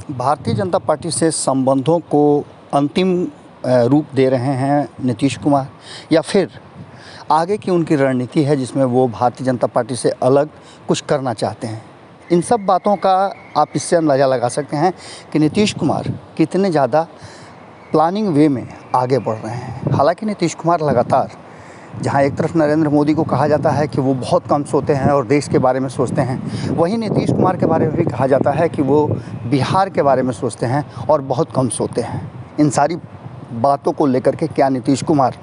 Bharatiya Janata party से संबंधों को अंतिम रूप दे रहे हैं नीतीश कुमार, या फिर आगे की उनकी रणनीति है जिसमें वो भारतीय जनता पार्टी से अलग कुछ करना चाहते हैं। इन सब बातों का आप इससे अंदाज़ा लगा सकते हैं कि नीतीश कुमार कितने ज़्यादा प्लानिंग वे में आगे बढ़ रहे हैं। हालांकि नीतीश कुमार लगातार, जहां एक तरफ नरेंद्र मोदी को कहा जाता है कि वो बहुत कम सोते हैं और देश के बारे में सोचते हैं, वहीं नीतीश कुमार के बारे में भी कहा जाता है कि वो बिहार के बारे में सोचते हैं और बहुत कम सोते हैं। इन सारी बातों को लेकर के क्या नीतीश कुमार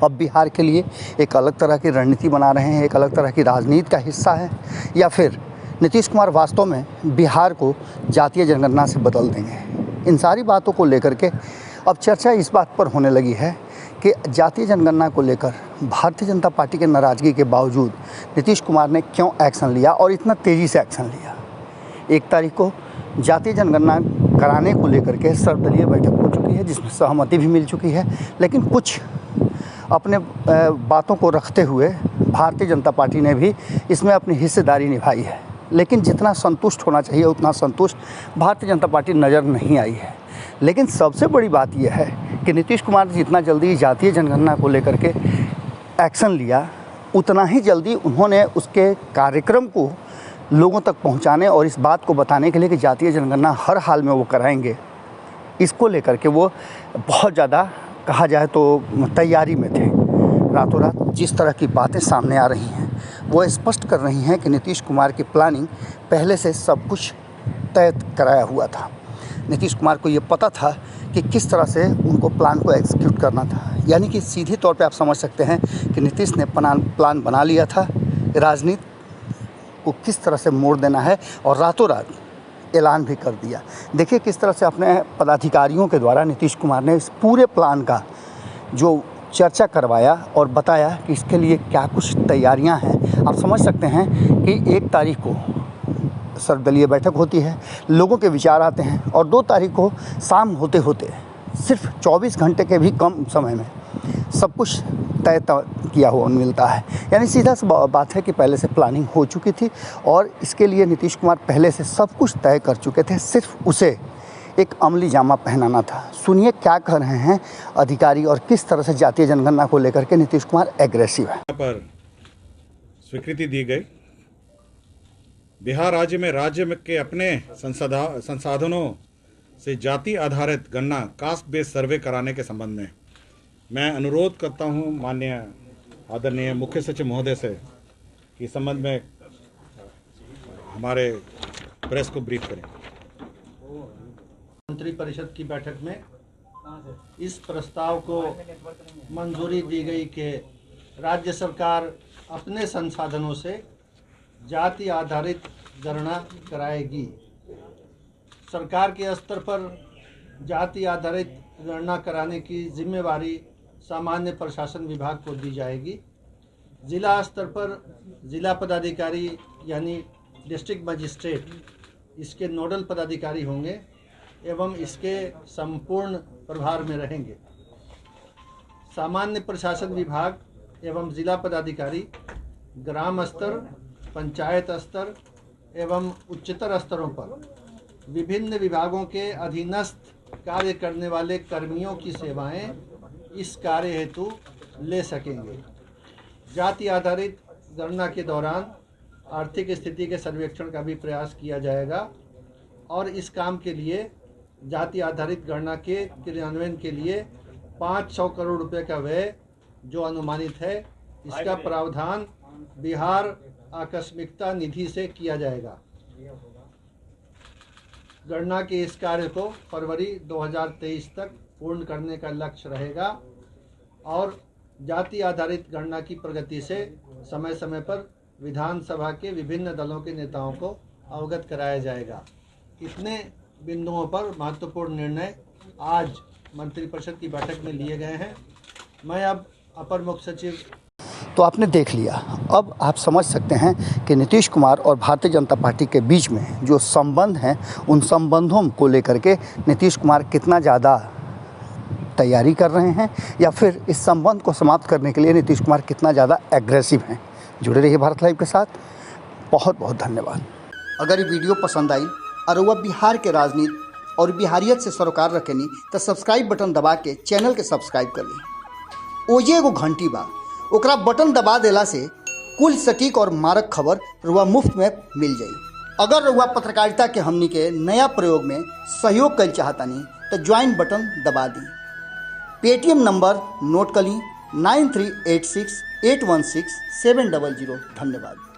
अब बिहार के लिए एक अलग तरह की रणनीति बना रहे हैं, एक अलग तरह की राजनीति का हिस्सा है, या फिर नीतीश कुमार वास्तव में बिहार को जातीय जनगणना से बदल देंगे? इन सारी बातों को लेकर के अब चर्चा इस बात पर होने लगी है कि जातीय जनगणना को लेकर भारतीय जनता पार्टी के नाराज़गी के बावजूद नीतीश कुमार ने क्यों एक्शन लिया और इतना तेज़ी से एक्शन लिया। 1 तारीख को जातीय जनगणना कराने को लेकर के सर्वदलीय बैठक हो चुकी है जिसमें सहमति भी मिल चुकी है, लेकिन कुछ अपने बातों को रखते हुए भारतीय जनता पार्टी ने भी इसमें अपनी हिस्सेदारी निभाई है। लेकिन जितना संतुष्ट होना चाहिए उतना संतुष्ट भारतीय जनता पार्टी नज़र नहीं आई है। लेकिन सबसे बड़ी बात यह है कि नीतीश कुमार जितना जल्दी जातीय जनगणना को लेकर के एक्शन लिया, उतना ही जल्दी उन्होंने उसके कार्यक्रम को लोगों तक पहुंचाने और इस बात को बताने के लिए कि जातीय जनगणना हर हाल में वो कराएंगे, इसको लेकर के वो बहुत ज़्यादा, कहा जाए तो, तैयारी में थे। रातों रात जिस तरह की बातें सामने आ रही हैं वो स्पष्ट कर रही हैं कि नीतीश कुमार की प्लानिंग पहले से सब कुछ तय कराया हुआ था। नीतीश कुमार को ये पता था कि किस तरह से उनको प्लान को एग्जीक्यूट करना था। यानी कि सीधे तौर पे आप समझ सकते हैं कि नीतीश ने प्लान बना लिया था, राजनीति को किस तरह से मोड़ देना है, और रातों रात ऐलान भी कर दिया। देखिए किस तरह से अपने पदाधिकारियों के द्वारा नीतीश कुमार ने इस पूरे प्लान का जो चर्चा करवाया और बताया कि इसके लिए क्या कुछ तैयारियां हैं। आप समझ सकते हैं कि 1 तारीख को सर्वदलीय बैठक होती है, लोगों के विचार आते हैं, और 2 तारीख को शाम होते होते सिर्फ 24 घंटे के भी कम समय में सब कुछ तय किया हुआ मिलता है। यानी सीधा सा बात है कि पहले से प्लानिंग हो चुकी थी और इसके लिए नीतीश कुमार पहले से सब कुछ तय कर चुके थे, सिर्फ उसे एक अमली जामा पहनाना था। सुनिए क्या कह रहे हैं अधिकारी और किस तरह से जातीय जनगणना को लेकर के नीतीश कुमार एग्रेसिव है। पर स्वीकृति दी गई। बिहार राज्य के अपने संसाधनों से जाति आधारित गणना, कास्ट बेस्ड सर्वे कराने के संबंध में मैं अनुरोध करता हूं माननीय आदरणीय मुख्य सचिव महोदय से कि इस संबंध में हमारे प्रेस को ब्रीफ करें। मंत्रिपरिषद की बैठक में इस प्रस्ताव को मंजूरी दी गई कि राज्य सरकार अपने संसाधनों से जाति आधारित गणना कराएगी। सरकार के स्तर पर जाति आधारित गणना कराने की जिम्मेवारी सामान्य प्रशासन विभाग को दी जाएगी। जिला स्तर पर जिला पदाधिकारी यानी डिस्ट्रिक्ट मजिस्ट्रेट इसके नोडल पदाधिकारी होंगे एवं इसके संपूर्ण प्रभार में रहेंगे। सामान्य प्रशासन विभाग एवं जिला पदाधिकारी ग्राम स्तर, पंचायत स्तर एवं उच्चतर स्तरों पर विभिन्न विभागों के अधीनस्थ कार्य करने वाले कर्मियों की सेवाएं इस कार्य हेतु ले सकेंगे। जाति आधारित गणना के दौरान आर्थिक स्थिति के सर्वेक्षण का भी प्रयास किया जाएगा और इस काम के लिए जाति आधारित गणना के क्रियान्वयन के लिए 500 करोड़ रुपए का व्यय जो अनुमानित है, इसका प्रावधान बिहार आकस्मिकता निधि से किया जाएगा। गणना के इस कार्य को फरवरी 2023 तक पूर्ण करने का लक्ष्य रहेगा और जाति आधारित गणना की प्रगति से समय समय पर विधानसभा के विभिन्न दलों के नेताओं को अवगत कराया जाएगा। इतने बिंदुओं पर महत्वपूर्ण निर्णय आज मंत्रिपरिषद की बैठक में लिए गए हैं। मैं अब अपर मुख्य सचिव। तो आपने देख लिया, अब आप समझ सकते हैं कि नीतीश कुमार और भारतीय जनता पार्टी के बीच में जो संबंध हैं, उन संबंधों को लेकर के नीतीश कुमार कितना ज़्यादा तैयारी कर रहे हैं, या फिर इस संबंध को समाप्त करने के लिए नीतीश कुमार कितना ज़्यादा एग्रेसिव हैं। जुड़े रहिए भारत लाइव के साथ। बहुत बहुत धन्यवाद। अगर ये वीडियो पसंद आई और वह बिहार के राजनीति और बिहारियत से सरोकार रखेनी तो सब्सक्राइब बटन दबा के चैनल के सब्सक्राइब कर ली। ओजे एगो घंटी बा, ओकरा बटन दबा देला से कुल सटीक और मारक खबर रुआ मुफ्त में मिल जाई। अगर रुआ पत्रकारिता के हमनी के नया प्रयोग में सहयोग कर चाहतानी तो ज्वाइन बटन दबा दी। पेटीएम नंबर नोट कर ली 9386816700। धन्यवाद।